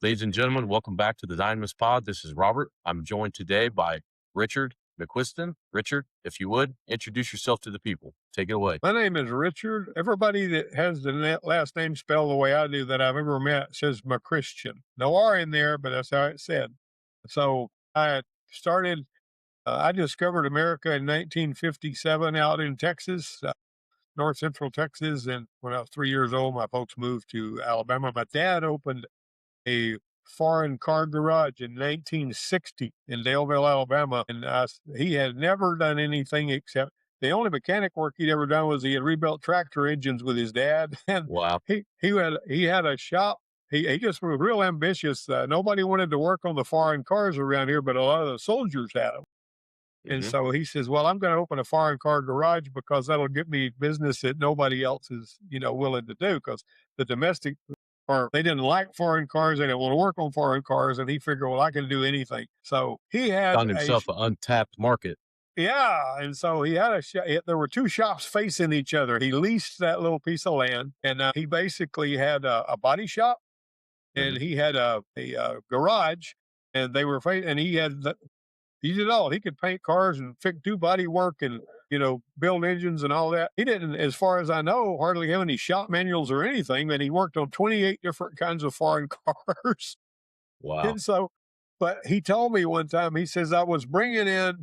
Ladies and gentlemen, welcome back to the Dynamis Pod. This is Robert. I'm joined today by Richard McCuistian. Richard, if you would, introduce yourself to the people. Take it away. My name is Richard. Everybody that has the last name spelled the way I do that I've ever met says McCuistian. No R in there, but that's how it's said. So I started, I discovered America in 1957 out in Texas, north central Texas. And when I was 3 years old, my folks moved to Alabama. My dad opened a foreign car garage in 1960 in Daleville, Alabama. And he had never done anything except the only mechanic work he'd ever done was he had rebuilt tractor engines with his dad. And Wow. he had a shop. He just was real ambitious. Nobody wanted to work on the foreign cars around here, but a lot of the soldiers had them. And Hmm. so he says, well, I'm going to open a foreign car garage because that'll get me business that nobody else is, willing to do because the domestic or they didn't like foreign cars. They didn't want to work on foreign cars. And he figured, well, I can do anything. So he had Found himself an untapped market. yeah. And so he had there were two shops facing each other. He leased that little piece of land and he basically had a body shop and Hmm. he had a garage and they were, and he had he did it all. He could paint cars and do body work and, build engines and all that. He didn't, as far as I know, hardly have any shop manuals or anything. And he worked on 28 different kinds of foreign cars. Wow. And so, but he told me one time, he says, I was bringing in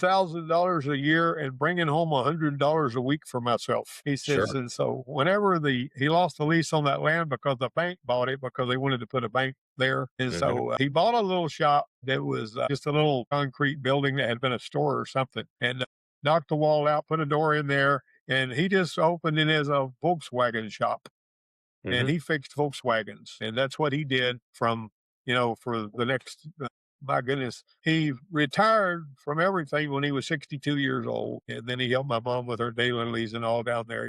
$100,000 a year and bringing home $100 a week for myself. He says, Sure. and so whenever he lost the lease on that land because the bank bought it because they wanted to put a bank there. And Hmm. so he bought a little shop that was just a little concrete building that had been a store or something and knocked the wall out, put a door in there. And he just opened it as a Volkswagen shop and Hmm. he fixed Volkswagens. And that's what he did from, for the next, my goodness, he retired from everything when he was 62 years old. And then he helped my mom with her dailies and all down there,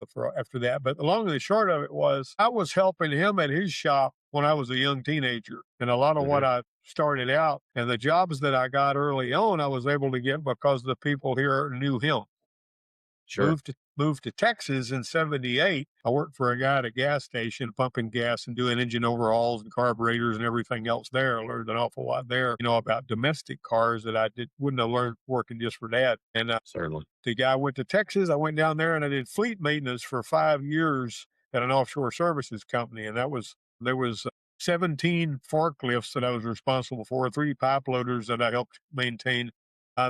for after that. But the long and the short of it was I was helping him at his shop when I was a young teenager. And a lot of Hmm. what I started out and the jobs that I got early on, I was able to get because the people here knew him. Sure. Moved to Texas in '78. I worked for a guy at a gas station pumping gas and doing engine overhauls and carburetors and everything else there. I learned an awful lot there, about domestic cars that wouldn't have learned working just for dad. And Certainly. the guy went to Texas. I went down there and I did fleet maintenance for 5 years at an offshore services company. And there was 17 forklifts that I was responsible for, three pipe loaders that I helped maintain.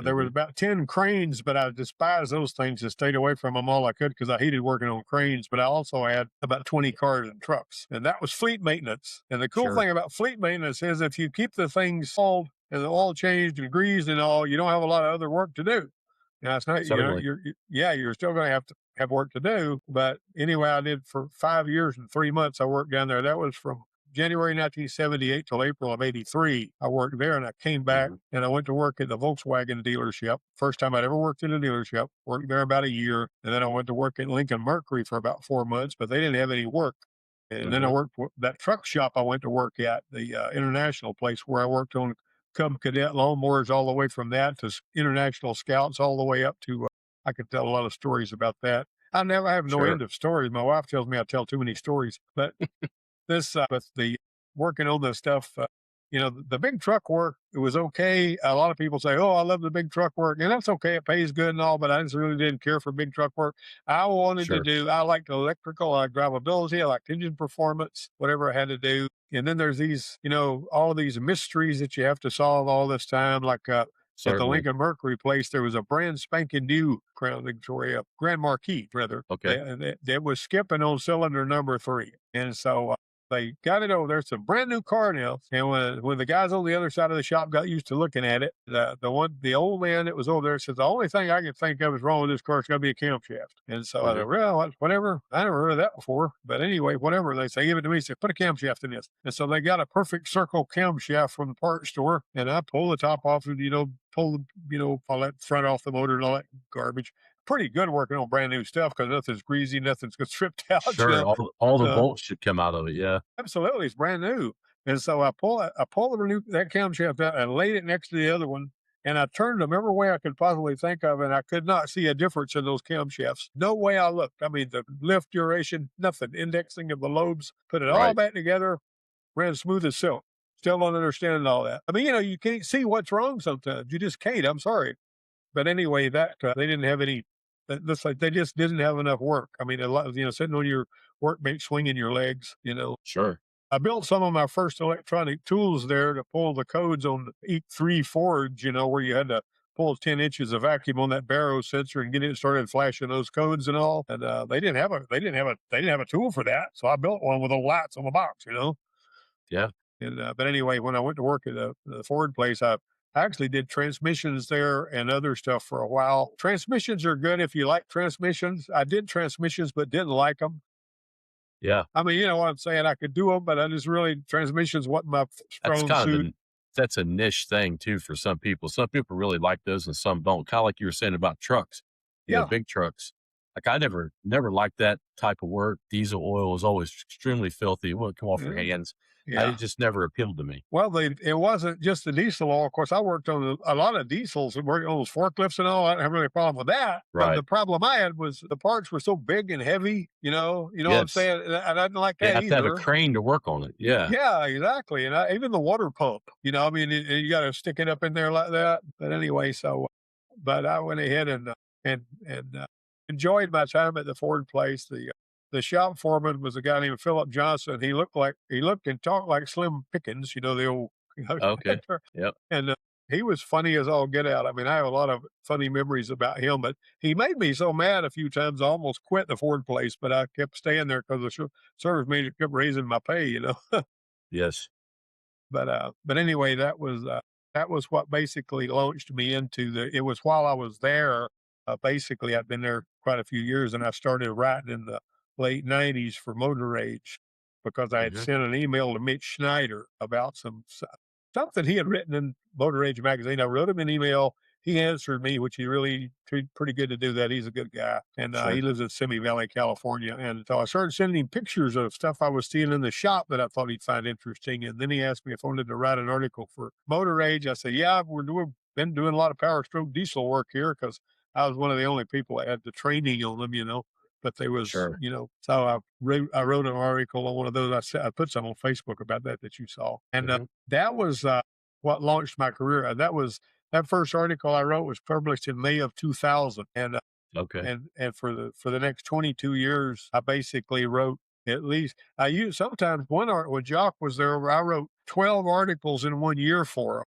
There was Hmm. about 10 cranes, but I despised those things and stayed away from them all I could because I hated working on cranes. But I also had about 20 cars and trucks, and that was fleet maintenance. And the cool Sure. thing about fleet maintenance is if you keep the things oiled and the oil changed and greased and all, you don't have a lot of other work to do. Now it's not, Certainly. yeah, you're still going to have work to do. But anyway, I did for 5 years and 3 months. I worked down there. That was from January 1978 till April of '83. I worked there and I came back Hmm. and I went to work at the Volkswagen dealership. First time I'd ever worked in a dealership, worked there about a year. And then I went to work at Lincoln Mercury for about 4 months, but they didn't have any work. And then I Hmm. worked for that truck shop I went to work at, the international place where I worked on Cub Cadet lawnmowers all the way from that to international scouts all the way up to, I could tell a lot of stories about that. I have no Sure. end of stories. My wife tells me I tell too many stories, but with the working on the stuff, the big truck work, it was okay. A lot of people say, oh, I love the big truck work. And that's okay. It pays good and all, but I just really didn't care for big truck work. Sure. I liked electrical, I liked drivability, I liked engine performance, whatever I had to do. And then there's these, all of these mysteries that you have to solve all this time. Like at the Certainly. Lincoln Mercury place, there was a brand spanking new Crown Victoria, Grand Marquis, rather, Okay. that was skipping on cylinder number three. And so they got it over there. It's a brand new car now. And when the guys on the other side of the shop got used to looking at it, the old man that was over there says, the only thing I can think of is wrong with this car. It's got to be a camshaft. And so I Hmm. said, well, whatever. I never heard of that before. But anyway, whatever. They say, give it to me. Say, put a camshaft in this. And so they got a perfect circle camshaft from the parts store. And I pull the top off and, pull the, all that front off the motor and all that garbage. Pretty good working on brand new stuff because nothing's greasy, nothing's stripped out, Sure. All the Uh, bolts should come out of it. Yeah. Absolutely, it's brand new. And so I pulled that camshaft out and laid it next to the other one, and I turned them every way I could possibly think of, and I could not see a difference in those camshafts. No way I looked. I mean, the lift duration, nothing. Indexing of the lobes, put it all Right. back together. ran smooth as silk. Still don't understand all that. I mean, you can't see what's wrong sometimes. You just can't. I'm sorry. But anyway, that they didn't have any. That's like they just didn't have enough work. I mean, a lot of, sitting on your workbench, swinging your legs. Sure. I built some of my first electronic tools there to pull the codes on the E3 Forge. Where you had to pull 10 inches of vacuum on that baro sensor and get it started flashing those codes and all. And they didn't have a tool for that. So I built one with the lights on the box. Yeah. And but anyway, when I went to work at the Ford place, I actually did transmissions there and other stuff for a while. Transmissions are good if you like transmissions. I did transmissions, but didn't like them. Yeah. I mean, you know what I'm saying? I could do them, but I just really transmissions wasn't my That's strong kind of suit. that's a niche thing too for some people. Some people really like those and some don't. Kind of like you were saying about trucks, Yeah, big trucks. Like I never liked that type of work. Diesel oil was always extremely filthy. It wouldn't come off your yeah, hands. yeah. It just never appealed to me. Well, it wasn't just the diesel oil. Of course, I worked on a lot of diesels and worked on those forklifts and all. I didn't have really a problem with that. But Right. the problem I had was the parts were so big and heavy. You know what I'm Yes. saying? And I didn't like You that have to have a either. crane to work on it. Yeah. Yeah, exactly. And even the water pump. I mean, you got to stick it up in there like that. But anyway, but I went ahead and enjoyed my time at the Ford place. The shop foreman was a guy named Philip Johnson. He looked and talked like Slim Pickens, the old Okay. actor. Yep. And he was funny as all get out. I mean, I have a lot of funny memories about him, but he made me so mad a few times I almost quit the Ford place, but I kept staying there because the service manager kept raising my pay. Yes. But anyway, that was what basically launched me into it was while I was there, basically I'd been there quite a few years and I started writing in the late '90s for Motor Age because I had Hmm. sent an email to Mitch Schneider about something he had written in Motor Age magazine. I wrote him an email. He answered me, which he really treated pretty good to do that. He's a good guy. And he Sure. lives in Simi Valley, California. And so I started sending him pictures of stuff I was seeing in the shop that I thought he'd find interesting. And then he asked me if I wanted to write an article for Motor Age. I said, yeah, been doing a lot of power stroke diesel work here because I was one of the only people that had the training on them. But they was, Sure. so I wrote an article on one of those. I put some on Facebook about that you saw. And Hmm. that was what launched my career. That first article I wrote was published in May of 2000, Okay. and for the next 22 years, I basically wrote at least I used sometimes one art when Jock was there, I wrote 12 articles in 1 year for him,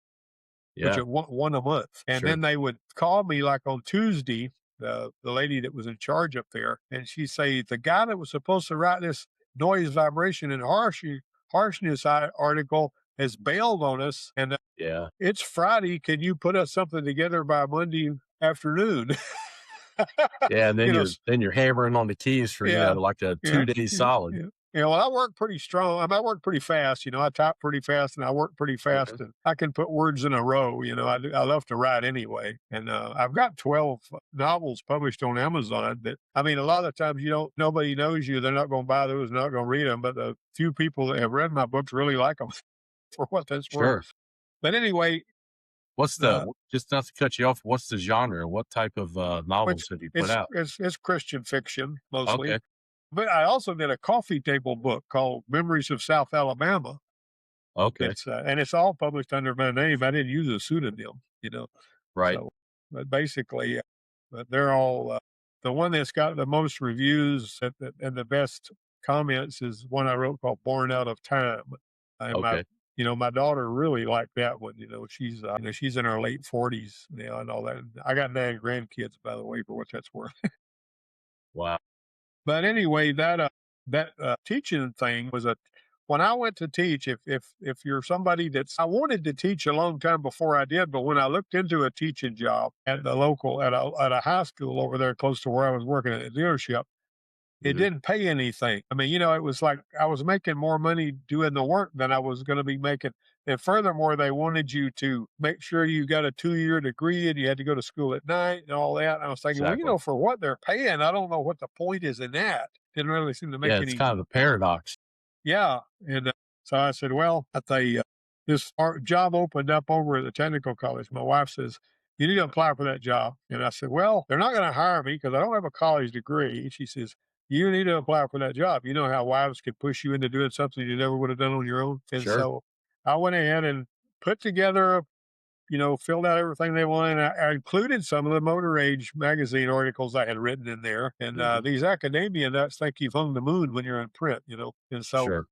which Yeah. are one a month, and Sure. then they would call me like on Tuesday. The lady that was in charge up there, and she'd say the guy that was supposed to write this noise, vibration, and harshness article has bailed on us, and Yeah. it's Friday. Can you put us something together by Monday afternoon? Yeah. And You then know, you're hammering on the keys for, yeah, like a yeah, 2 days yeah, solid. yeah. Well, I work pretty strong. I work pretty fast. I type pretty fast and I work pretty fast, Mhm. and I can put words in a row. I love to write anyway, and I've got 12 novels published on Amazon. That I mean, a lot of times nobody knows you. They're not going to buy those, not going to read them. But the few people that have read my books really like them for what that's worth. Sure. But anyway, uh, Just not to cut you off, what's the genre? What type of which novels have you put out? it's Christian fiction mostly. Okay. But I also did a coffee table book called Memories of South Alabama. Okay. It's all published under my name. I didn't use a pseudonym. Right. So, but basically, but they're all the one that's got the most reviews and the best comments is one I wrote called "Born Out of Time." And Okay. my daughter really liked that one. She's in her late 40s now and all that. I got 9 grandkids, by the way, for what that's worth. Wow. But anyway, that teaching thing was when I went to teach, if you're somebody I wanted to teach a long time before I did, but when I looked into a teaching job at the local at a high school over there close to where I was working at a dealership, it Mhm. didn't pay anything. I mean, it was like I was making more money doing the work than I was going to be making. And furthermore, they wanted you to make sure you got a 2-year degree and you had to go to school at night and all that. And I was thinking, well, Exactly. for what they're paying, I don't know what the point is in that. Didn't really seem to Yeah, make it's any. kind of a paradox. Yeah. And so I said, well, I tell you, this job opened up over at the technical college. My wife says, you need to apply for that job. And I said, well, they're not going to hire me because I don't have a college degree. She says, you need to apply for that job. You know how wives could push you into doing something you never would have done on your own. And Sure. so I went ahead and put together, filled out everything they wanted. I included some of the Motor Age magazine articles I had written in there. And Hmm. these academia nuts think you've hung the moon when you're in print, And so Sure.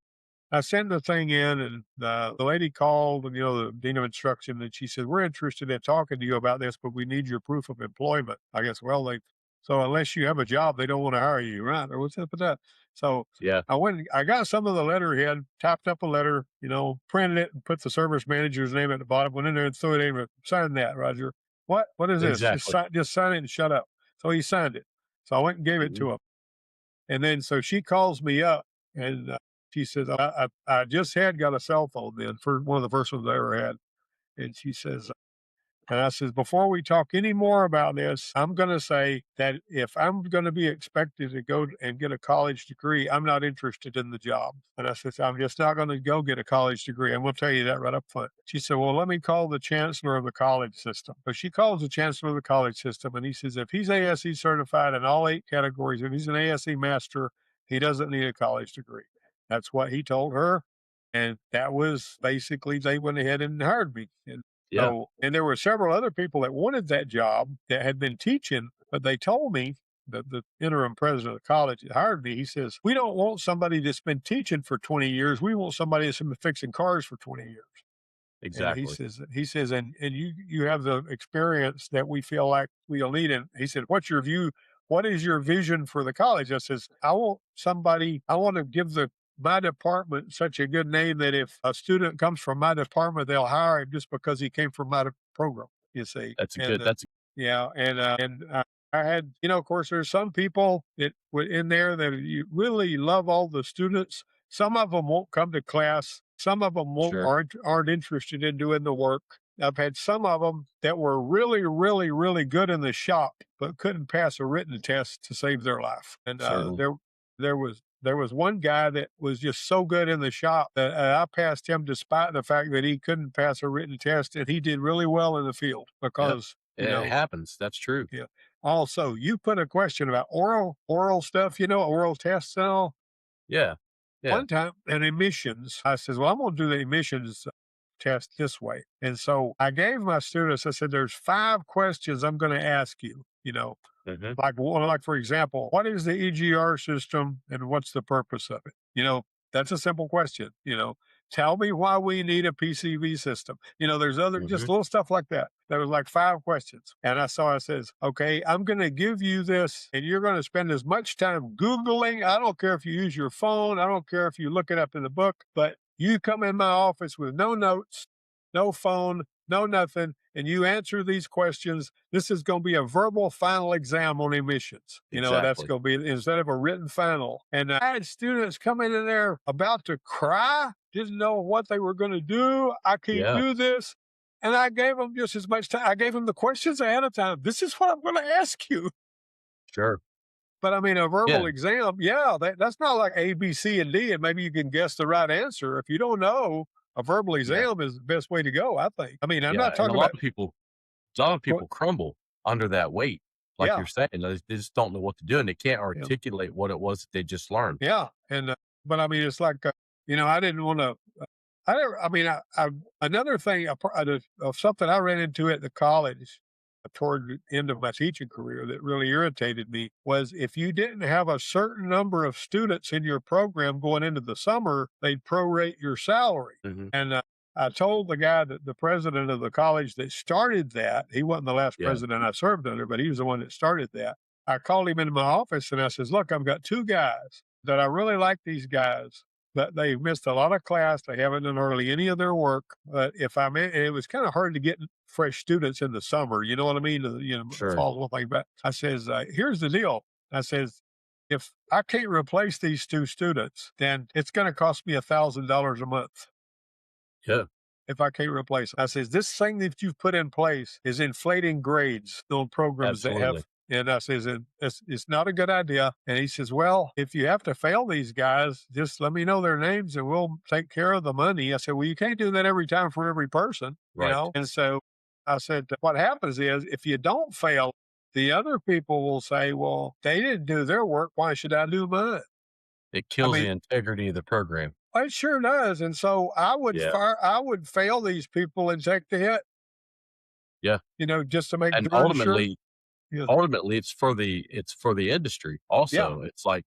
I sent the thing in, and the lady called, and the dean of instruction, and she said, "We're interested in talking to you about this, but we need your proof of employment." I guess, well, so unless you have a job, they don't want to hire you, right? Or what's up with that? So Yeah. I went, I got some of the letterhead, typed up a letter, printed it, and put the service manager's name at the bottom. Went in there and threw it in. Sign that, Roger. What is this? Exactly. Just sign it and shut up. So he signed it. So I went and gave it Hmm. to him. And then so she calls me up, and she says, I just had got a cell phone then, for one of the first ones I ever had. And she says, and I says, before we talk any more about this, I'm going to say that if I'm going to be expected to go and get a college degree, I'm not interested in the job. And I says, I'm just not going to go get a college degree. And we'll tell you that right up front. She said, well, let me call the chancellor of the college system. So she calls the chancellor of the college system, and he says, if he's ASE certified in all 8 categories, if he's an ASE master, he doesn't need a college degree. That's what he told her. And that was basically, they went ahead and hired me. And Yeah. so, and there were several other people that wanted that job that had been teaching, but they told me that the interim president of the college that hired me, he says, we don't want somebody that's been teaching for 20 years. We want somebody that's been fixing cars for 20 years. And Exactly. he says, and you have the experience that we feel like we'll need. And he said, what's your view? What is your vision for the college? I says, I want to give my department such a good name that if a student comes from my department, they'll hire him just because he came from my program, you see. That's a And good. That's yeah, and I had, of course, there's some people that were in there that you really love all the students. Some of them won't come to class. Some of them sure. aren't interested in doing the work. I've had some of them that were really, really, really good in the shop, but couldn't pass a written test to save their life. And Certainly. there was one guy that was just so good in the shop that I passed him despite the fact that he couldn't pass a written test, and he did really well in the field Yep. because It happens. That's true. yeah. Also, you put a question about oral stuff, oral tests and all. Yeah. Yeah. One time in emissions, I says, well, I'm going to do the emissions test this way. And so I gave my students, I said, there's 5 questions I'm going to ask you, Hmm. like for example, what is the EGR system and what's the purpose of it? That's a simple question. Tell me why we need a PCV system. There's other Hmm. just little stuff like that. There was like 5 questions. And I says, okay, I'm going to give you this and you're going to spend as much time Googling. I don't care if you use your phone. I don't care if you look it up in the book, but you come in my office with no notes, no phone, no nothing, and you answer these questions. This is going to be a verbal final exam on emissions. That's Exactly. going to be instead of a written final. And I had students coming in there about to cry, didn't know what they were going to do. I can't Yeah. do this. And I gave them just as much time. I gave them the questions ahead of time. This is what I'm going to ask you. Sure. But I mean, a verbal Yeah. exam, yeah, that's not like A, B, C, and D, and maybe you can guess the right answer. If you don't know, a verbal Yeah. exam is the best way to go, I think. I mean, I'm Yeah. not And talking about, a lot of go- people crumble under that weight, like yeah, you're saying. They just don't know what to do, and they can't yeah, articulate what it was that they just learned. yeah. And, but I mean, it's like, I didn't want to, I never, I mean, another thing of something I ran into at the college toward the end of my teaching career that really irritated me was if you didn't have a certain number of students in your program going into the summer, they'd prorate your salary. Hmm. And I told the guy that the president of the college that started that, he wasn't the last Yeah. president I served under, but he was the one that started that. I called him into my office and I says, look, I've got 2 guys that I really like these guys, but they've missed a lot of class. They haven't done hardly any of their work. But if I'm in, it was kind of hard to get fresh students in the summer. You know what I mean? Sure. Fall, like that. I says, here's the deal. I says, if I can't replace these 2 students, then it's going to cost me $1,000 a month Yeah. if I can't replace them. I says, this thing that you've put in place is inflating grades on programs that Absolutely. have, and I says, it's not a good idea. And he says, well, if you have to fail these guys, just let me know their names and we'll take care of the money. I said, well, you can't do that every time for every person, Right. And so I said, what happens is if you don't fail, the other people will say, well, they didn't do their work. Why should I do mine? It I kills mean, the integrity of the program. it sure does. And so Yeah. I would fail these people and take the hit, Yeah. just to make And darn sure. Yeah. ultimately it's for the industry Yeah. also. It's like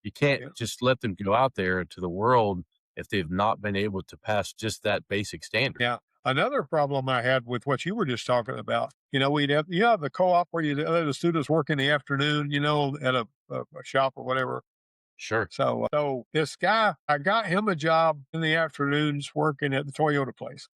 you can't Yeah. just let them go out there into the world if they've not been able to pass just that basic standard. Yeah. Another problem I had with what you were just talking about, you have the co-op where you let the students work in the afternoon, at a shop or whatever. Sure. So this guy, I got him a job in the afternoons working at the Toyota place.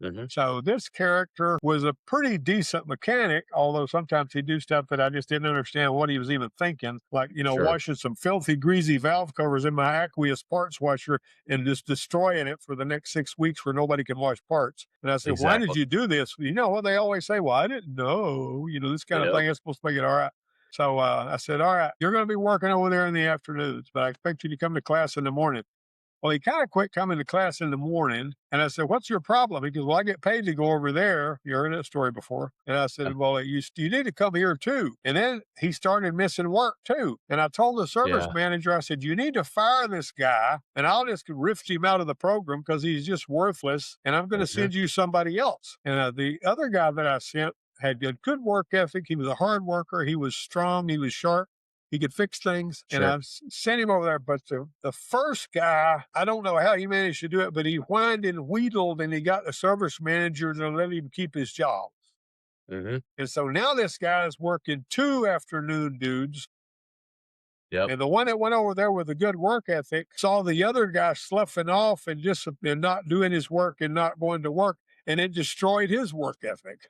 Mhm. So this character was a pretty decent mechanic, although sometimes he'd do stuff that I just didn't understand what he was even thinking, like, Sure. washing some filthy, greasy valve covers in my aqueous parts washer and just destroying it for the next 6 weeks where nobody can wash parts. And I said, why did Exactly. you do this? You know what they always say? Well, I didn't know, this kind of Yep. thing is supposed to make it all right. So I said, all right, you're going to be working over there in the afternoons, but I expect you to come to class in the morning. Well, he kind of quit coming to class in the morning. And I said, what's your problem? He goes, well, I get paid to go over there. You heard that story before. And I said, well, you need to come here too. And then he started missing work too. And I told the service Yeah. manager, I said, you need to fire this guy and I'll just rift him out of the program because he's just worthless. And I'm going to Mhm. send you somebody else. And the other guy that I sent had a good work ethic. He was a hard worker. He was strong. He was sharp. He could fix things, and Sure. I've sent him over there. But the first guy, I don't know how he managed to do it, but he whined and wheedled, and he got the service manager to let him keep his job. Mhm. And so now this guy is working 2 afternoon dudes. Yep. And the one that went over there with a good work ethic saw the other guy sloughing off and not doing his work and not going to work, and it destroyed his work ethic.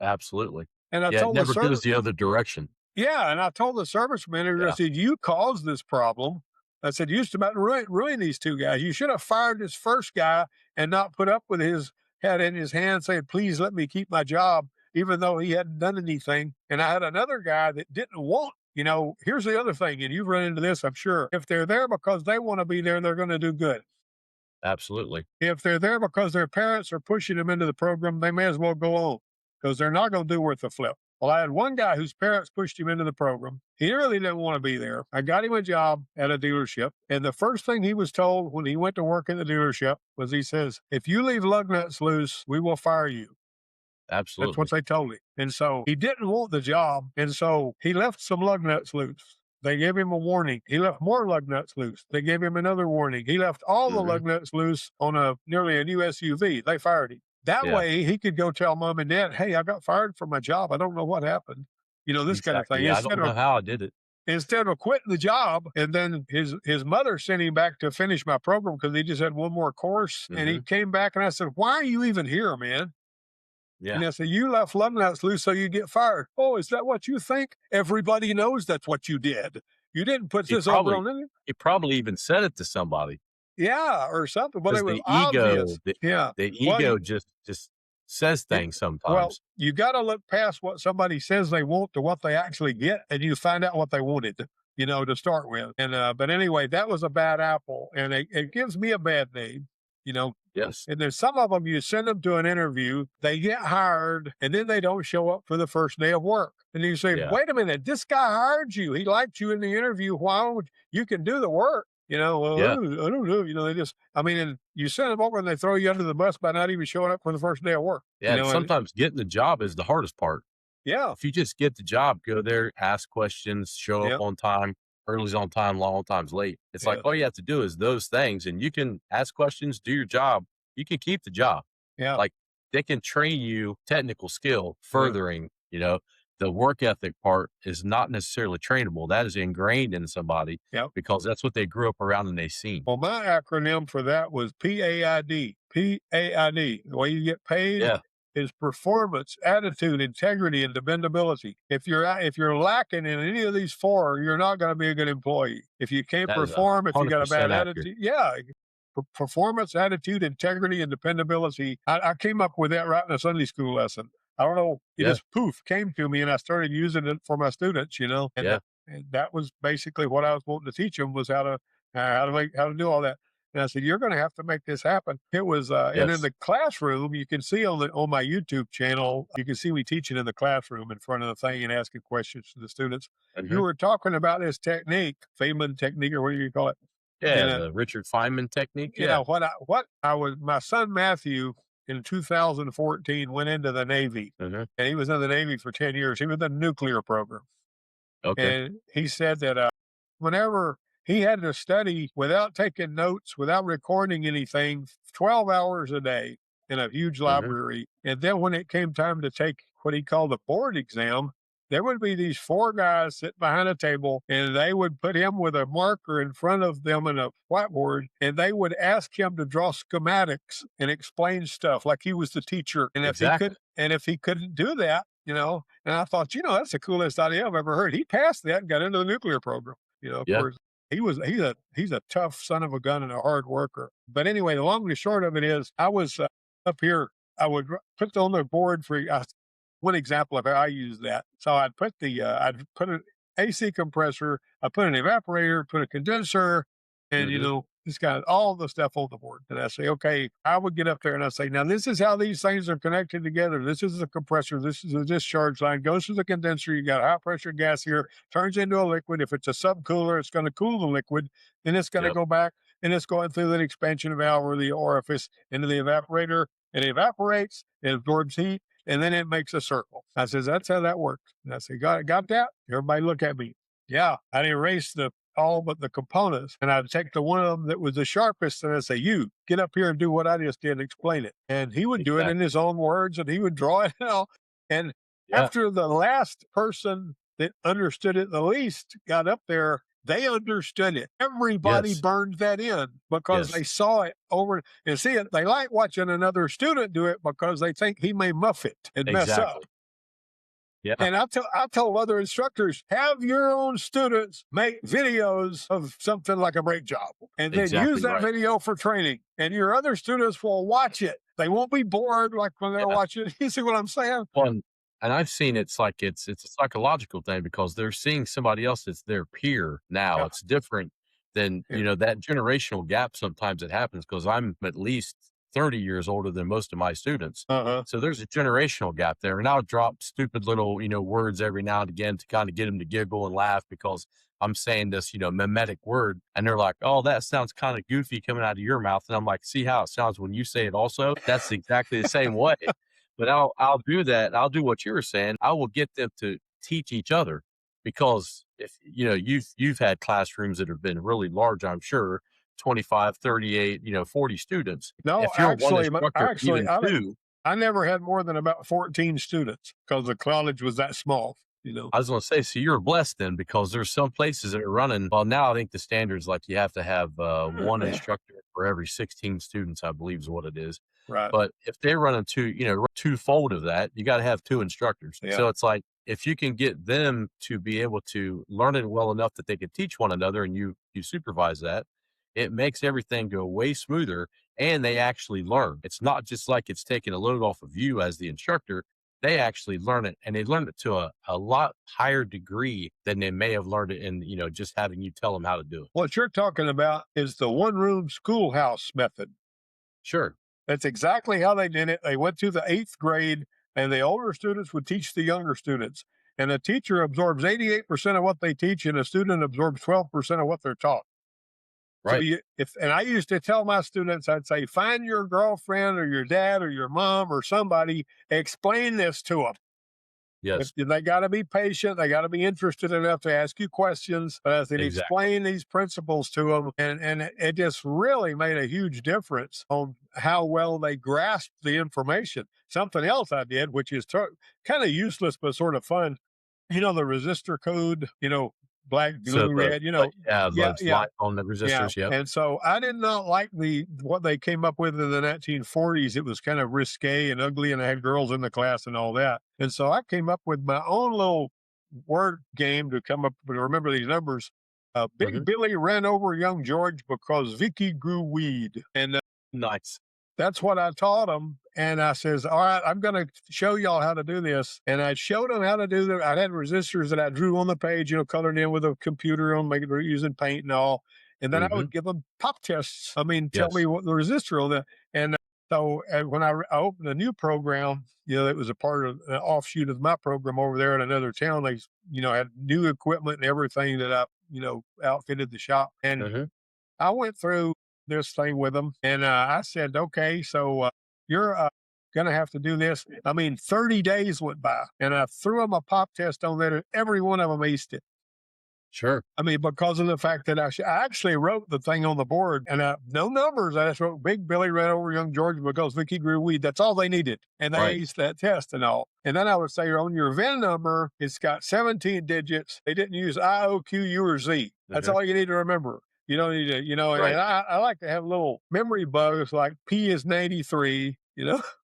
Absolutely. And I Yeah, it told the never service goes the other direction. Yeah, and I told the service manager, I Yeah. said, "You caused this problem." I said, "You just about to ruin these 2 guys. You should have fired this first guy and not put up with his head in his hand saying, 'Please let me keep my job,' even though he hadn't done anything." And I had another guy that didn't want here's the other thing, and you've run into this, I'm sure. If they're there because they wanna be there, they're gonna do good. Absolutely. If they're there because their parents are pushing them into the program, they may as well go on because they're not going to do worth the flip. Well, I had one guy whose parents pushed him into the program. He really didn't want to be there. I got him a job at a dealership. And the first thing he was told when he went to work in the dealership was he says, if you leave lug nuts loose, we will fire you. That's what Absolutely. they told him. And so he didn't want the job. And so he left some lug nuts loose. They gave him a warning. He left more lug nuts loose. They gave him another warning. He left all the Mhm. lug nuts loose on nearly a new SUV. They fired him. That Yeah. way he could go tell mom and dad, hey, I got fired from my job. I don't know what happened. This kind of Exactly. thing. Yeah, I don't know how I did it. Instead of quitting the job, and then his mother sent him back to finish my program because he just had one more course. And he Mhm. came back and I said, why are you even here, man? Yeah. And I said, you left lug nuts loose so you get fired. Oh, is that what you think? Everybody knows that's what you did. You didn't put He this over probably on any. he probably even said it to somebody Yeah, or something, but it because was obvious. Yeah. the Well, ego just says yeah, things well, sometimes. you gotta look past what somebody says they want to what they actually get, and you find out what they wanted, to start with. And but anyway, that was a bad apple, and it gives me a bad name, you know. Yes. And there's some of them you send them to an interview, they get hired, and then they don't show up for the first day of work. And you say, Yeah. wait a minute, this guy hired you. He liked you in the interview. Why would you can do the work? Well, Yeah. I don't know. They just, and you send them over and they throw you under the bus by not even showing up for the first day of work, Yeah, and and sometimes getting the job is the hardest part. yeah, If you just get the job, go there, ask questions, show up yeah, on time, early's on time, long time's late. It's like yeah, all you have to do is those things, and you can ask questions, do your job. You can keep the job. yeah, Like they can train you technical skill, yeah, furthering, the work ethic part is not necessarily trainable. That is ingrained in somebody yeah. because that's what they grew up around and they seen. Well, my acronym for that was PAID. PAID. The way you get paid Yeah, is performance, attitude, integrity, and dependability. If you're lacking in any of these four, you're not going to be a good employee. If you can't that is a perform, if you got a bad 100% accurate. attitude, yeah. Performance, attitude, integrity, and dependability. I came up with that right in a Sunday school lesson. I don't know. It Yeah, just poof came to me, and I started using it for my students. And yeah, that was basically what I was wanting to teach them was how to do all that. And I said, you're going to have to make this happen. It was, and in Yes. the classroom, you can see on my YouTube channel, you can see me teaching in the classroom in front of the thing and asking questions to the students. Hmm. You were talking about this technique, Feynman technique, or what do you call it? Yeah. And The Richard Feynman technique. Yeah. my son Matthew in 2014 went into the Navy, Hmm. and he was in the Navy for 10 years. He was in the nuclear program. Okay. And he said that whenever he had to study without taking notes, without recording anything, 12 hours a day in a huge Hmm. library. And then when it came time to take what he called the board exam, there would be these four guys sitting behind a table, and they would put him with a marker in front of them in a whiteboard, and they would ask him to draw schematics and explain stuff like he was the teacher. Exactly. And if he couldn't do that, and I thought, that's the coolest idea I've ever heard. He passed that and got into the nuclear program. Of Yeah. course, he's a tough son of a gun and a hard worker. But anyway, the long and the short of it is, I was up here. I would put on the board for one example of how I use that. So I'd put an AC compressor, I put an evaporator, put a condenser, and Hmm. just got all the stuff on the board. And I say, okay, I would get up there and I say, now this is how these things are connected together. This is the compressor. This is the discharge line. Goes to the condenser. You got high pressure gas here. Turns into a liquid. If it's a subcooler, it's going to cool the liquid. Then it's going to Yep. go back and it's going through that expansion valve or the orifice into the evaporator. It evaporates. It absorbs heat and then it makes a circle. I says, that's how that works. And I say, got that? Everybody look at me. Yeah, I'd erase all but the components, and I'd take the one of them that was the sharpest, and I'd say, you get up here and do what I just did and explain it. And he would do it in Exactly. his own words, and he would draw it out. And Yeah. after the last person that understood it the least got up there, they understood it. Everybody Yes. burned that in because they Yes. saw it over and see it. They like watching another student do it because they think he may muff it and mess up. Exactly. Yeah. And I tell other instructors, have your own students make videos of something like a brake job and then use Exactly that right. video for training. And your other students will watch it. They won't be bored like when they're Yeah. watching. You see what I'm saying? Well, and I've seen it's like it's a psychological thing because they're seeing somebody else that's their peer now. Yeah. It's different than, Yeah. that generational gap sometimes it happens because I'm at least 30 years older than most of my students. Uh-huh. So there's a generational gap there. And I'll drop stupid little, words every now and again to kind of get them to giggle and laugh because I'm saying this, mimetic word. And they're like, oh, that sounds kind of goofy coming out of your mouth. And I'm like, see how it sounds when you say it also? That's exactly the same way. But I'll do that. I'll do what you were saying. I will get them to teach each other because if you've had classrooms that have been really large, I'm sure, 25, 38, 40 students. No, If you're one instructor, actually, even two, I never had more than about 14 students because the college was that small. I was going to say, so you're blessed then because there's some places that are running. Well, now I think the standard's like you have to have one instructor for every 16 students, I believe is what it is. Right. But if they're running twofold of that, you got to have two instructors. Yeah. So it's like if you can get them to be able to learn it well enough that they can teach one another and you supervise that, it makes everything go way smoother and they actually learn. It's not just like it's taking a load off of you as the instructor. They actually learn it and they learn it to a lot higher degree than they may have learned it in, just having you tell them how to do it. What you're talking about is the one room schoolhouse method. Sure. That's exactly how they did it. They went to the 8th grade, and the older students would teach the younger students. And a teacher absorbs 88% of what they teach, and a student absorbs 12% of what they're taught. So Right. and I used to tell my students, I'd say, find your girlfriend or your dad or your mom or somebody, explain this to them. Yes. They got to be patient. They got to be interested enough to ask you questions. But as they Exactly. explain these principles to them, and it just really made a huge difference on how well they grasped the information. Something else I did, which is kind of useless but sort of fun. The resistor code. Black, So blue, red. yeah, Yeah, those yeah. light on the Yeah, resistors. Yep. and so I did not like what they came up with in the 1940s. It was kind of risque and ugly, and I had girls in the class and all that. And so I came up with my own little word game to come up with, remember these numbers. Big Mhm. Billy ran over young George because Vicky grew weed, and Nice. that's what I taught them. And I says, all right, I'm going to show y'all how to do this. And I showed them how to do that. I had resistors that I drew on the page, colored in with a computer on, using paint and all. And then I Mhm. would give them pop tests. I mean, tell Yes. me what the resistor on that. And so when I opened a new program, it was a part of an offshoot of my program over there in another town. They, had new equipment and everything that I, outfitted the shop. And Mhm. I went through this thing with them, and I said, "Okay, so you're gonna have to do this." I mean, 30 days went by, and I threw them a pop test on there, and every one of them aced it. Sure. I mean, because of the fact that I actually wrote the thing on the board, and no numbers. I just wrote "Big Billy ran over young George because Vicky grew weed." That's all they needed, and they Right. aced that test and all. And then I would say on your VIN number, it's got 17 digits. They didn't use I, O, Q, U, or Z. That's Mhm. all you need to remember. You don't need to, and Right. I like to have little memory bugs like P is 93,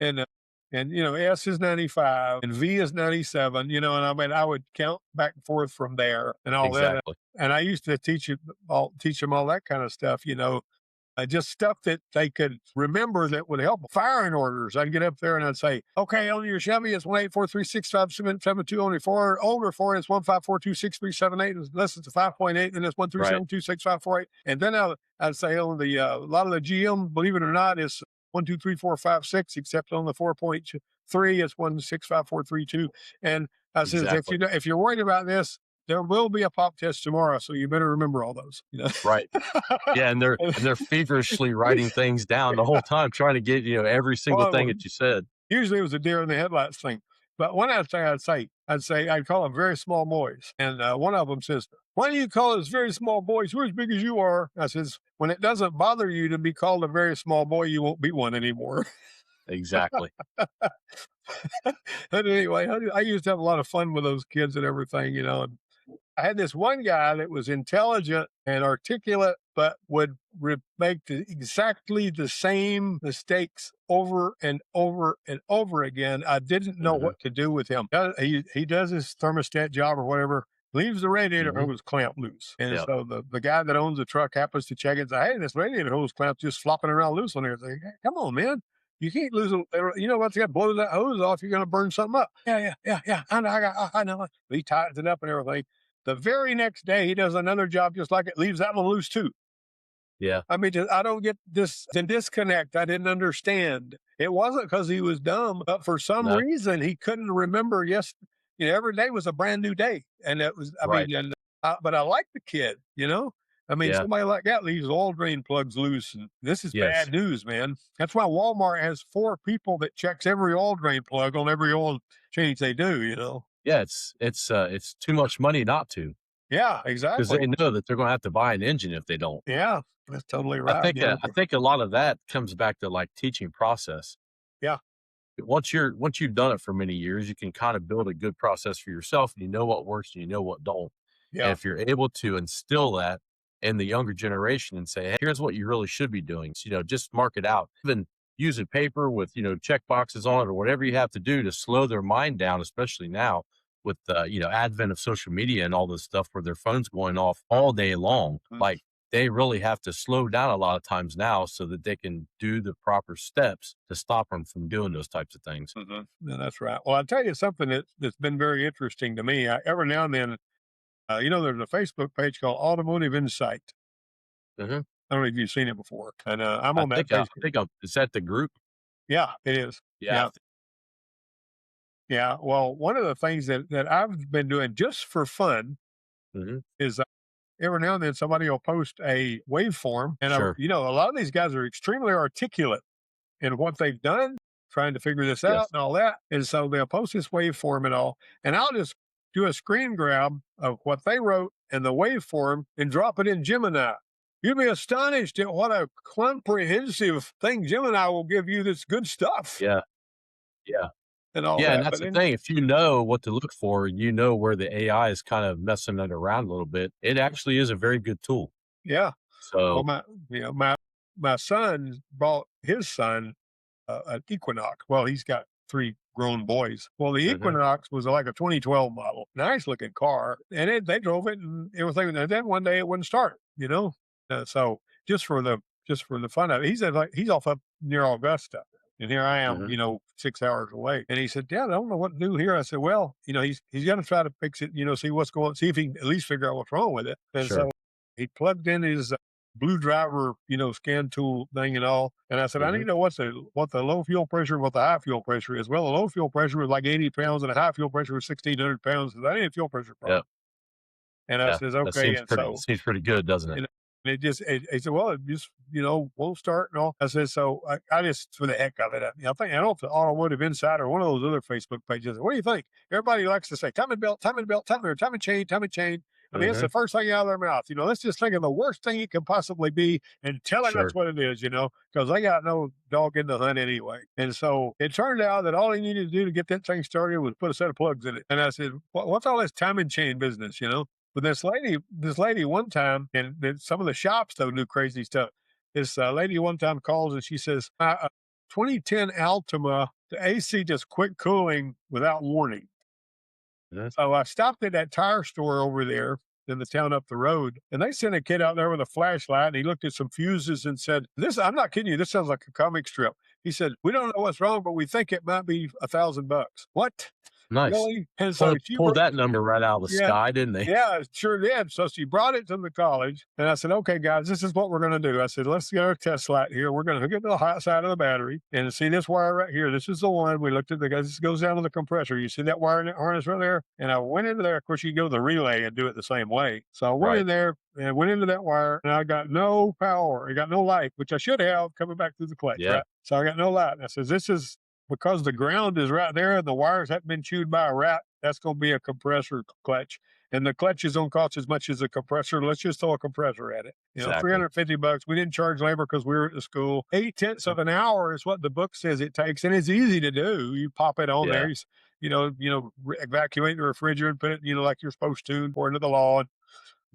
and S is 95 and V is 97, and I mean, I would count back and forth from there and all that. Exactly. And I used to teach them all that kind of stuff, just stuff that they could remember that would help. Firing orders. I'd get up there and I'd say, "Okay, on your Chevy, it's 184365772. On your older four, it's 154263778. Less it's a 5.8, and it's Right. 137265548." And then I'd say on the a lot of the GM, believe it or not, is 1234556, except on the 4.3, it's 1654332. And I says, Exactly. if you're worried about this, there will be a pop test tomorrow, so you better remember all those. Right. Yeah, and they're And and they're feverishly writing things down the whole time, trying to get, every single well, it thing was that you said. usually it was a deer in the headlights thing. But one other thing I'd call them very small boys. And one of them says, "Why do you call us very small boys? We're as big as you are." I says, "When it doesn't bother you to be called a very small boy, you won't be one anymore." Exactly. But anyway, I used to have a lot of fun with those kids and everything, And I had this one guy that was intelligent and articulate, but would make exactly the same mistakes over and over and over again. I didn't know Mhm. what to do with him. He does his thermostat job or whatever, leaves the radiator Mhm. hose clamp loose. And Yep. so the guy that owns the truck happens to check it and say, "Hey, this radiator hose clamp's just flopping around loose on there." It's like, "Hey, come on, man. You can't lose a, you know what's got to blow that hose off. You're going to burn something up." "Yeah, yeah, yeah, yeah. I know. He tightens it up and everything. The very next day, he does another job just like it, leaves that one loose too. Yeah. I mean, I don't get the disconnect. I didn't understand. It wasn't because he was dumb, but for some No. reason he couldn't remember. Yes, every day was a brand new day, and it was. I Right. mean, but I like the kid. I mean, Yeah. somebody like that leaves oil drain plugs loose, and this is Yes. bad news, man. That's why Walmart has 4 people that checks every oil drain plug on every oil change they do. Yeah, it's too much money not to, Yeah, because exactly. they know that they're gonna have to buy an engine if they don't. Yeah, that's totally I right. think, I think a lot of that comes back to, like, teaching process. Yeah, Once you've done it for many years, you can kind of build a good process for yourself, and you know what works and you know what don't. And yeah. if you're able to instill that in the younger generation and say, "Hey, here's what you really should be doing," so, just mark it out. Even using paper with, check boxes on it or whatever you have to do to slow their mind down, especially now with the, advent of social media and all this stuff where their phone's going off all day long. Mm, Like, they really have to slow down a lot of times now so that they can do the proper steps to stop them from doing those types of things. mhm. Yeah, that's right. Well, I'll tell you something that's been very interesting to me. Every now and then, there's a Facebook page called Automotive Insight. Mhm. I don't know if you've seen it before, and I'm on that I page. think I'm is that the group? Yeah, it is. Yeah. Yeah, yeah. Well, one of the things that I've been doing just for fun Mhm. is every now and then somebody will post a waveform, and Sure. a lot of these guys are extremely articulate in what they've done, trying to figure this out Yes. and all that. And so they'll post this waveform and all, and I'll just do a screen grab of what they wrote and the waveform and drop it in Gemini. You'd be astonished at what a comprehensive thing Gemini will give you that's good stuff Yeah. Yeah. and all Yeah, and that. that's But the then, thing, if you know what to look for, you know where the AI is kind of messing it around a little bit, it actually is a very good tool. yeah, well, So my son bought his son an Equinox. Well, he's got 3 grown boys. Well, the mhm. Equinox was like a 2012 model, nice looking car, and they drove it and everything. And then one day it wouldn't start. So just for the fun of it, he's off up near Augusta, and here I am, Mhm. 6 hours away. And he said, "Dad, I don't know what to do here." I said, "Well, he's going to try to fix it. See what's going, see if he can at least figure out what's wrong with it." And so Sure. he plugged in his blue driver, scan tool thing and all. And I said, I need Hmm. to know what the low fuel pressure and what the high fuel pressure is. Well, the low fuel pressure was like 80 pounds and the high fuel pressure was 1,600 pounds. So that ain't a fuel pressure Yeah. problem. And I Yeah. says, That okay. seems And pretty, so, seems pretty good, doesn't it? and it just, it said, well, it just, we'll start and all. I said, so I just, for the heck of it, I don't know if the Automotive Insider or one of those other Facebook pages, what do you think? Everybody likes to say, time and belt, time and belt, time and chain, time and chain. I mean, it's Hmm. the first thing out of their mouth. Let's just think of the worst thing it can possibly be and tell them that's Sure. what it is, because they got no dog in the hunt anyway. And so it turned out that all he needed to do to get that thing started was put a set of plugs in it. And I said, what's all this time and chain business? But this lady one time, and some of the shops though do crazy stuff. This lady one time calls and she says, 2010 Altima, the AC just quit cooling without warning. Mhm. So I stopped at that tire store over there in the town up the road, and they sent a kid out there with a flashlight, and he looked at some fuses and said, "This, I'm not kidding you. This sounds like a comic strip." He said, "We don't know what's wrong, but we think it might be $1,000." What? Nice. Really? And so Pulled she pulled that number right out of the yeah. sky, didn't they? Yeah, it sure did. So she brought it to the college, and I said, "Okay, guys, this is what we're going to do." I said, "Let's get our test light here. We're going to hook it to the hot side of the battery, and see this wire right here. This is the one we looked at. This goes down to the compressor. You see that wire in the harness right there?" And I went into there. Of course, you can go to the relay and do it the same way. So I went in Right. there and went into that wire, and I got no power. I got no light, which I should have coming back through the clutch, Yeah. right? So I got no light. And I says, "This is because the ground is right there and the wires haven't been chewed by a rat. That's going to be a compressor clutch, and the clutch is don't cost as much as a compressor. Let's just throw a compressor at it. Exactly. 350 bucks. We didn't charge labor because we were at the school. 8/10 of an hour is what the book says it takes, and it's easy to do. You pop it on there. Yeah. Evacuate the refrigerant, put it, like you're supposed to, pour into the lawn,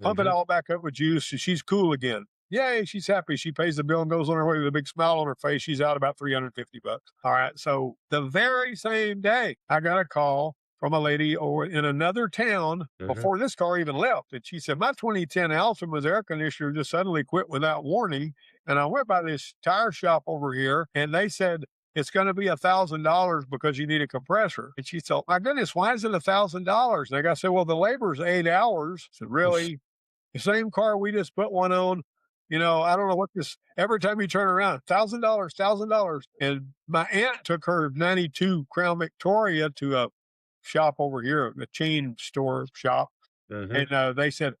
pump it Hmm. all back up with juice, and she's cool again. Yay, she's happy. She pays the bill and goes on her way with a big smile on her face. She's out about 350 bucks. All right. So the very same day, I got a call from a lady over in another town Hmm. before this car even left. And she said, my 2010 Altima's air conditioner just suddenly quit without warning. And I went by this tire shop over here and they said, it's going to be $1,000 because you need a compressor. And she thought, my goodness, why is it $1,000? And I said, well, the labor's 8 hours. I said, really? The same car we just put one on, I don't know what this, every time you turn around, $1,000, $1,000. And my aunt took her 92 Crown Victoria to a shop over here, a chain store shop. Hmm. And they said,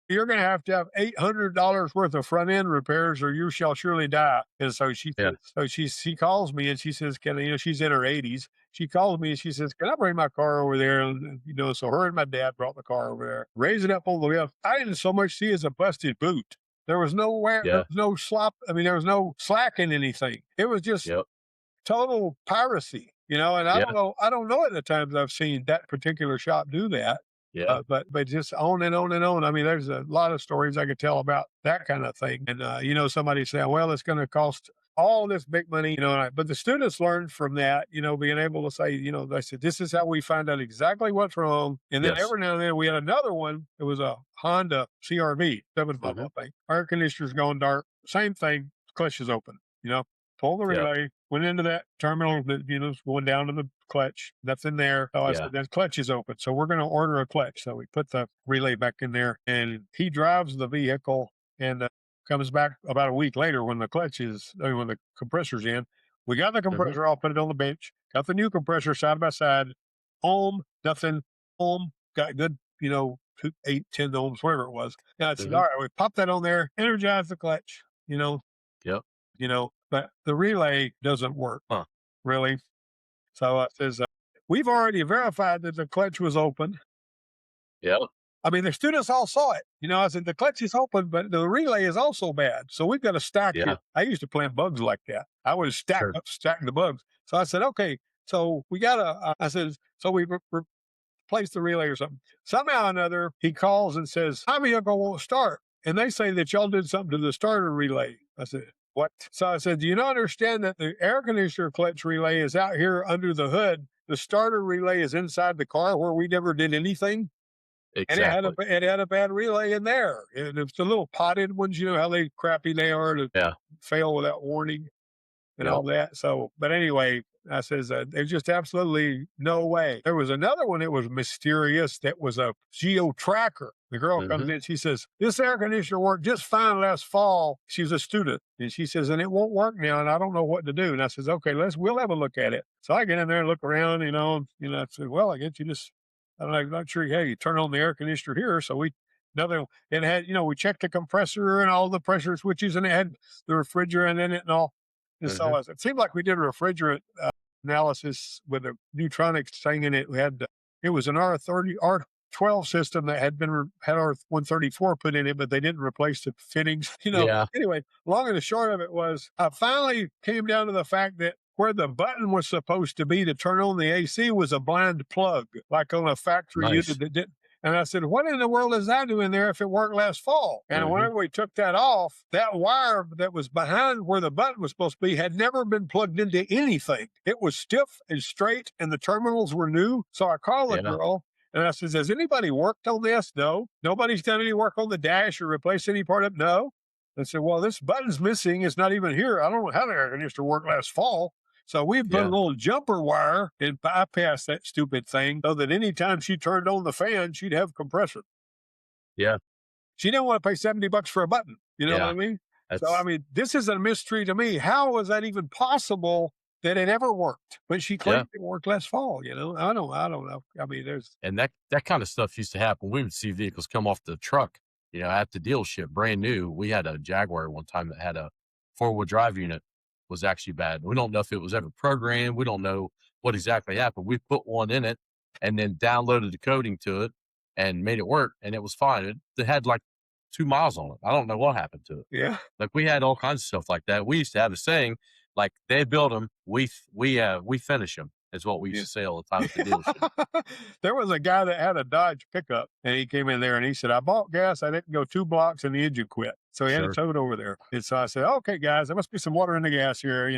you're going to have $800 worth of front end repairs or you shall surely die. And so she Yeah. says, she calls me and she says, she's in her 80s. She calls me and she says, can I bring my car over there? And, so her and my dad brought the car over there, raise it up on the lift. I didn't so much see as a busted boot. There was there Yeah. was no slop. I mean, there was no slack in anything. It was just Yep. total piracy, and Yeah. I don't know at the times I've seen that particular shop do that. Yeah. But just on and on and on. I mean, there's a lot of stories I could tell about that kind of thing. And somebody saying, well, it's going to cost all this big money, but the students learned from that, being able to say, they said, this is how we find out exactly what's wrong. And then Yes. every now and then we had another one. It was a Honda CRV, 7 Hmm. model, I think. Air conditioner's going dark. Same thing. Clutch is open, pull the Yep. relay, went into that terminal that, going down to the clutch, nothing there. So I Yeah. said, that clutch is open. So we're going to order a clutch. So we put the relay back in there and he drives the vehicle and comes back about a week later when when the compressor's in. We got the Hmm. compressor, I'll put it on the bench, got the new compressor side by side, ohm, nothing, ohm, got good, 8, 10 ohms, whatever it was. And I said, Hmm. all right, we pop that on there, energize the clutch, Yep. but the relay doesn't work Huh. really. So it says, we've already verified that the clutch was open. Yep. I mean, the students all saw it. I said, the clutch is open, but the relay is also bad. So we've got a stack here. Yeah. I used to plant bugs like that. I would Sure. stack the bugs. So I said, okay, so we got I said, so we replace the relay or something. Somehow or another, he calls and says, my vehicle won't start. And they say that y'all did something to the starter relay. I said, what? So I said, do you not understand that the air conditioner clutch relay is out here under the hood? The starter relay is inside the car where we never did anything. And Exactly. it had a bad relay in there. And it's the little potted ones, how crappy they are to Yeah. fail without warning. and Yep. all that. So, but anyway, I says, there's just absolutely no way. There was another one that was mysterious that was a geo tracker. The girl comes Mhm. in, she says, this air conditioner worked just fine last fall. She's a student. And she says, and it won't work now, and I don't know what to do. And I says, okay, we'll have a look at it. So I get in there and look around, I said, well, I guess you just, I'm not sure, hey, you turn on the air conditioner here. So another, it had, we checked the compressor and all the pressure switches, and it had the refrigerant in it and all. And so Mhm. it seemed like we did a refrigerant analysis with a neutronics thing in it. It was an R12 system that had R134 put in it, but they didn't replace the fittings. Yeah. Anyway, long and the short of it was, I finally came down to the fact that where the button was supposed to be to turn on the AC was a blind plug, like on a factory unit Nice. that didn't. And I said, what in the world is that doing there if it worked last fall? And Mhm. whenever we took that off, that wire that was behind where the button was supposed to be had never been plugged into anything. It was stiff and straight, and the terminals were new. So I called the Yeah. girl and I said, has anybody worked on this? No. Nobody's done any work on the dash or replaced any part of it? No. I said, well, this button's missing. It's not even here. I don't know how the air conditioner worked last fall. So we put a Yeah. little jumper wire and bypass that stupid thing so that anytime she turned on the fan, she'd have compressor. Yeah. She didn't want to pay $70 for a button. You know what I Yeah. mean? So, I That's mean, this is a mystery to me. How was that even possible that it ever worked? But she yeah. claimed it worked last fall, I don't know. I mean, there's, And that kind of stuff used to happen. We would see vehicles come off the truck, at the dealership, brand new. We had a Jaguar one time that had a four-wheel drive unit was actually bad. We don't know if it was ever programmed. We don't know what exactly happened. We put one in it and then downloaded the coding to it and made it work, and it was fine. It had like 2 miles on it. I don't know what happened to it. yeah. Like we had all kinds of stuff like that. We used to have a saying, like they build them, we finish them, is what we used Yeah. to say all the time at the dealership. There was a guy that had a Dodge pickup, and he came in there and he said, I bought gas. I didn't go 2 blocks and the engine quit. So he had it Sure. towed over there. And so I said, okay, guys, there must be some water in the gas here.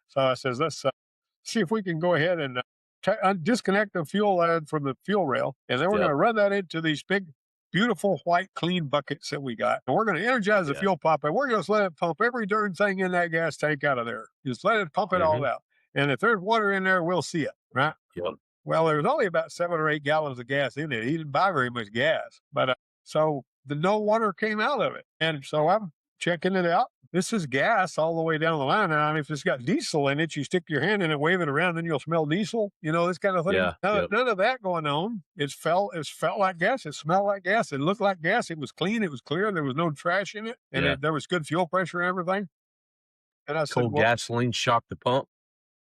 So I says, let's see if we can go ahead and disconnect the fuel line from the fuel rail. And then we're going Yep. to run that into these big, beautiful, white, clean buckets that we got. And we're going to energize the Yeah. fuel pump, and we're going to let it pump every darn thing in that gas tank out of there. Just let it pump it all Mhm. out. And if there's water in there, we'll see it, right? Yep. Well, there was only about 7 or 8 gallons of gas in it. He didn't buy very much gas, but so the no water came out of it, and so I'm checking it out. This is gas all the way down the line. Now, if it's got diesel in it, you stick your hand in it, wave it around, then you'll smell diesel. This kind of thing. Yeah. Yep. None of that going on. It felt like gas. It smelled like gas. It looked like gas. It was clean. It was clear. There was no trash in it, and Yeah. there was good fuel pressure and everything. And I said, Cold well, gasoline shocked the pump.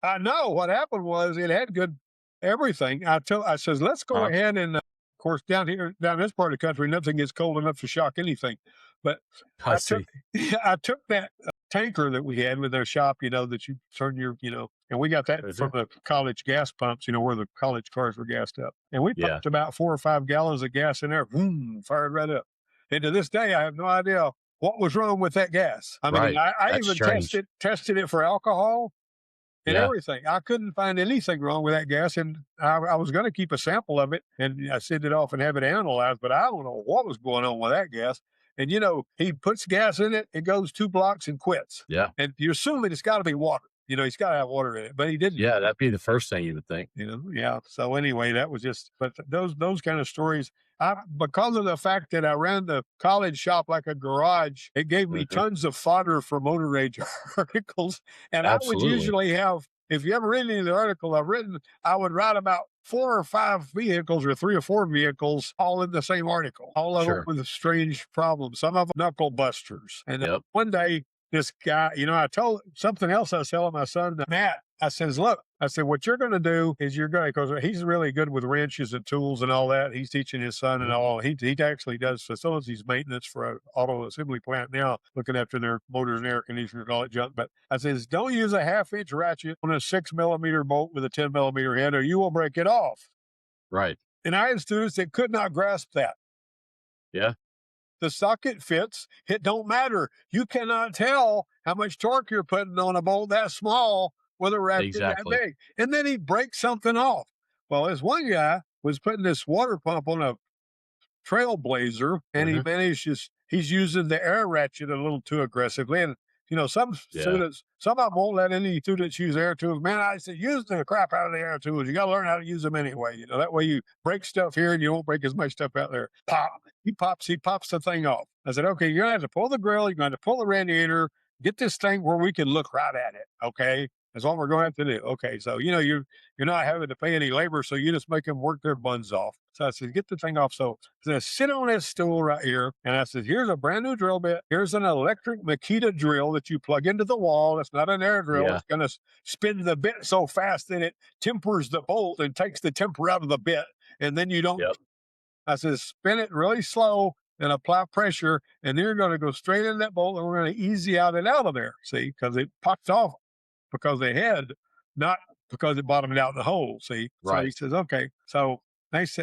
I know what happened was it had good everything. I says, let's go Huh. ahead and, of course, down this part of the country, nothing gets cold enough to shock anything. But I I took, see. I took that tanker that we had with our shop, that you turn and we got that from Mhm. the college gas pumps, where the college cars were gassed up. And we Yeah. pumped about 4 or 5 gallons of gas in there, boom, fired right up. And to this day, I have no idea what was wrong with that gas. I mean, Right. I That's even strange. tested it for alcohol and Yeah. everything. I couldn't find anything wrong with that gas, and I was going to keep a sample of it and I send it off and have it analyzed, but I don't know what was going on with that gas. And he puts gas in it, it goes 2 blocks and quits. Yeah. And you assume that it's got to be water. He's got to have water in it, but he didn't. Yeah. That'd be the first thing you would think. Yeah. So anyway, that was just, but those kind of stories. Because of the fact that I ran the college shop like a garage, it gave me Mhm. tons of fodder for motor rage articles. And I would Absolutely. usually have, if you ever read any of the article I've written, I would write about 4 or 5 vehicles or 3 or 4 vehicles all in the same article, all of them Sure. with a strange problem. Some of them knuckle busters. And Yep. one day, this guy, I told something else I was telling my son, Matt, I says, look, I said, what you're going to do is because he's really good with wrenches and tools and all that. He's teaching his son and Mhm. all. He actually does facilities maintenance for an auto assembly plant now, looking after their motors and air conditioners and all that junk. But I says, don't use a 1/2 inch ratchet on a 6 millimeter bolt with a 10 millimeter head, or you will break it off. Right. And I had students that could not grasp that. Yeah. The socket fits. It don't matter. You cannot tell how much torque you're putting on a bolt that small with a ratchet that Exactly. big. And then he breaks something off. Well, this one guy was putting this water pump on a Trailblazer, and he Mhm. managed he's using the air ratchet a little too aggressively. And Some Yeah. students, some of them won't let any students use air tools. Man, I said, use the crap out of the air tools. You got to learn how to use them anyway. That way you break stuff here and you won't break as much stuff out there. Pop. He pops the thing off. I said, okay, you're going to have to pull the grill. You're going to pull the radiator, get this thing where we can look right at it. Okay. That's all we're going to have to do. Okay. So, you're not having to pay any labor. So you just make them work their buns off. So I said, get the thing off. So I said, sit on this stool right here. And I said, here's a brand new drill bit. Here's an electric Makita drill that you plug into the wall. It's not an air drill. Yeah. It's going to spin the bit so fast that it tempers the bolt and takes the temper out of the bit. And then you don't, Yep. I said, spin it really slow and apply pressure. And then you're going to go straight in that bolt and we're going to easy out and out of there. See, because it popped off because they had, not because it bottomed out in the hole. See, so he Right. says, okay. So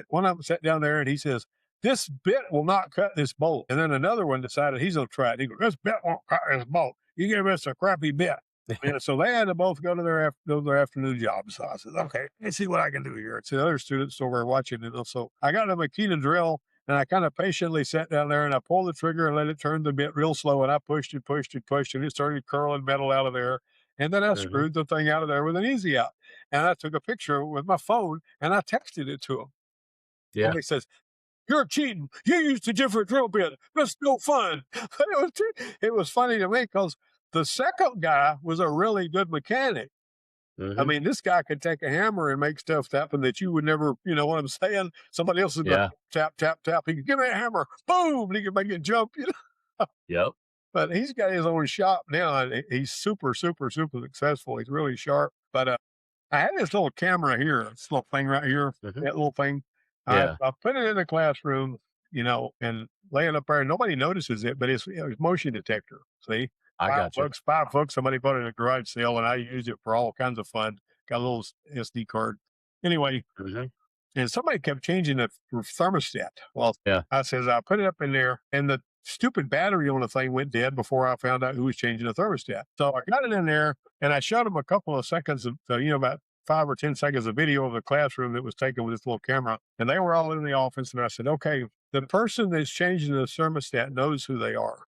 one of them sat down there and he says, this bit will not cut this bolt. And then another one decided he's going to try it. He goes, this bit won't cut this bolt. You give us a crappy bit. And so they had to both go to their afternoon jobs. So I said, okay, let's see what I can do here. It's the other students over watching it. So I got a Makita drill and I kind of patiently sat down there and I pulled the trigger and let it turn the bit real slow. And I pushed it, and it started curling metal out of there. And then I Mhm. screwed the thing out of there with an easy out. And I took a picture with my phone and I texted it to him. And Yeah. he says, you're cheating. You used a different drill bit. That's no fun. It was funny to me because the second guy was a really good mechanic. I Mhm. mean, this guy could take a hammer and make stuff happen that you would never, you know what I'm saying? Somebody else is going Yeah. to tap, tap, tap. He could give me a hammer. Boom. And he could make it jump. Yep. But he's got his own shop now, and he's super, super, super successful. He's really sharp. But I had this little camera here, this little thing right here, Mhm. that little thing. Yeah. I put it in the classroom, and lay it up there. Nobody notices it, but it's motion detector. See, I got you. $5. Somebody bought it in a garage sale, and I used it for all kinds of fun. Got a little SD card. Anyway, Mhm. and somebody kept changing the thermostat. Well, Yeah. I says, I put it up in there and the stupid battery on the thing went dead before I found out who was changing the thermostat. So I got it in there and I showed them a couple of seconds of, about 5 or 10 seconds of video of the classroom that was taken with this little camera. And they were all in the office. And I said, okay, the person that's changing the thermostat knows who they are.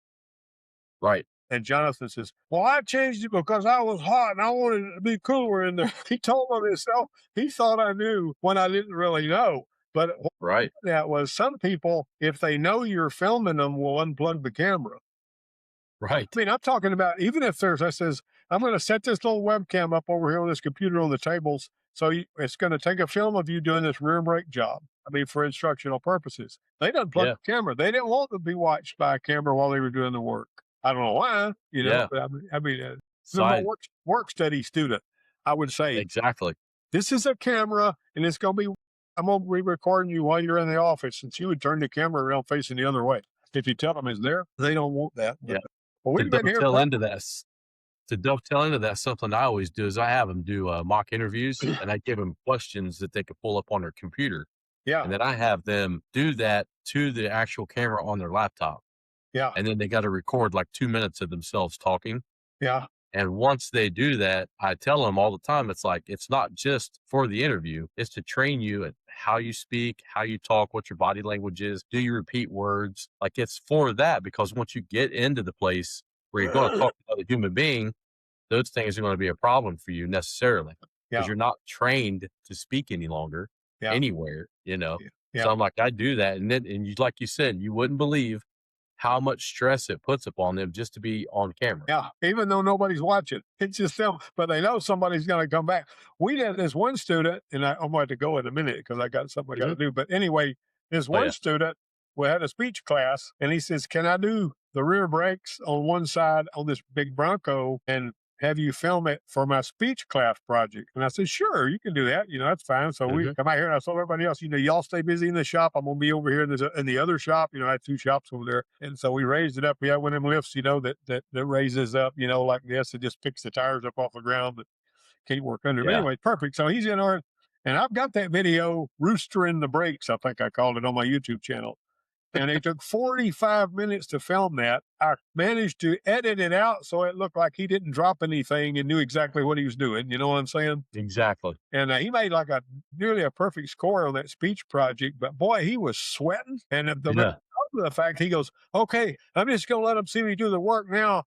Right. And Jonathan says, well, I changed it because I was hot and I wanted it to be cooler in there. He told on himself. He thought I knew when I didn't really know. But what Right. that was, some people, if they know you're filming them, will unplug the camera. Right. I mean, I'm talking about even if I says, I'm going to set this little webcam up over here on this computer on the tables. So it's going to take a film of you doing this rear brake job. I mean, for instructional purposes. They didn't plug Yeah. the camera. They didn't want to be watched by a camera while they were doing the work. I don't know why, Yeah. but even my Side. work study student, I would say, Exactly. this is a camera and I'm going to be recording you while you're in the office. And she would turn the camera around facing the other way. If you tell them it's there, they don't want that. Yeah. Well, To we've been here. dovetail into that, something I always do is I have them do mock interviews, and I give them questions that they could pull up on their computer, Yeah. and then I have them do that to the actual camera on their laptop, Yeah. and then they got to record like 2 minutes of themselves talking. Yeah. And once they do that, I tell them all the time, it's like, it's not just for the interview, it's to train you at how you speak, how you talk, what your body language is. Do you repeat words? Like, it's for that, because once you get into the place where you're going to talk to another human being, those things are going to be a problem for you necessarily, because Yeah. you're not trained to speak any longer Yeah. anywhere. Yeah. So I'm like, I do that. And you, like you said, you wouldn't believe how much stress it puts upon them just to be on camera. Yeah, even though nobody's watching, it's just them, but they know somebody's going to come back. We had this one student, and I'm going to go in a minute because I got something I got to Mhm. do. But anyway, this Oh, one yeah. student, we had a speech class, and he says, "Can I do the rear brakes on one side on this big Bronco and have you film it for my speech class project?" And I said, "Sure, you can do that. That's fine." So we Mhm. come out here, and I told everybody else, y'all stay busy in the shop. I'm gonna be over here in the other shop. I had 2 shops over there, and so we raised it up. We had one of them lifts, that raises up, like this. It just picks the tires up off the ground, but can't work under. But Yeah. anyway, perfect. So he's in our, and I've got that video, roostering the brakes, I think I called it, on my YouTube channel. And it took 45 minutes to film that. I managed to edit it out so it looked like he didn't drop anything and knew exactly what he was doing. You know what I'm saying? Exactly. And he made like nearly a perfect score on that speech project. But boy, he was sweating. And Yeah. the fact he goes, "Okay, I'm just going to let him see me do the work now.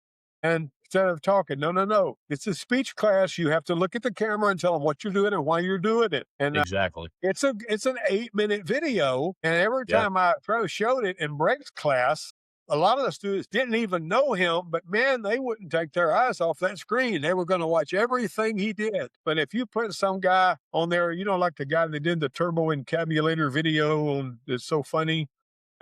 And instead of talking, no, no, no. It's a speech class. You have to look at the camera and tell them what you're doing and why you're doing it. And Exactly. it's an 8-minute video. And every Yeah. time I showed it in Breck's class, a lot of the students didn't even know him, but man, they wouldn't take their eyes off that screen. They were going to watch everything he did. But if you put some guy on there, like the guy that did the turbo encabulator video on It's So Funny.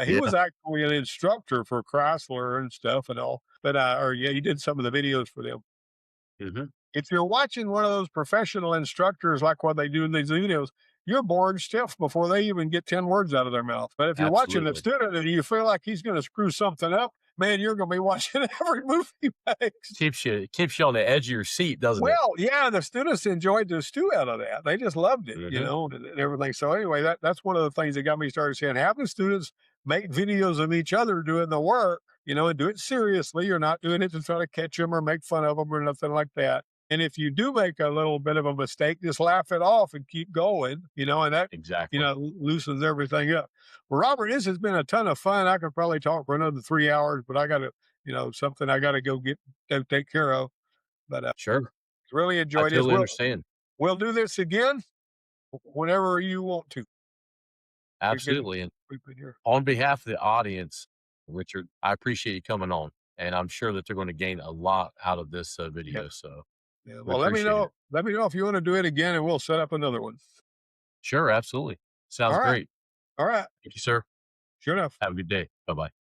He Yeah. was actually an instructor for Chrysler and stuff and all, but, or yeah, he did some of the videos for them. Mhm. If you're watching one of those professional instructors, like what they do in these videos, you're bored stiff before they even get 10 words out of their mouth. But if you're watching a Absolutely. student and you feel like he's going to screw something up, man, you're going to be watching every move he makes. Keeps you on the edge of your seat, doesn't it? Well, yeah, the students enjoyed the stew out of that. They just loved it, Mhm. and everything. So anyway, that's one of the things that got me started saying, have the students make videos of each other doing the work, and do it seriously. You're not doing it to try to catch them or make fun of them or nothing like that. And if you do make a little bit of a mistake, just laugh it off and keep going, and that, Exactly. loosens everything up. Well, Robert, this has been a ton of fun. I could probably talk for another 3 hours, but I got to, something I got to go take care of. But Sure. really I enjoyed this. totally We'll understand. we'll do this again whenever you want to. We've been Absolutely, and we've been here. on behalf of the audience, Richard, I appreciate you coming on, and I'm sure that they're gonna gain a lot out of this, Yeah, video, so yeah. we Well, let me appreciate know it. let me know if you wanna do it again, and we'll set up another one. Sure, absolutely. Sounds All right. great. All right. Thank you, sir. Sure enough. Have a good day. Bye-bye.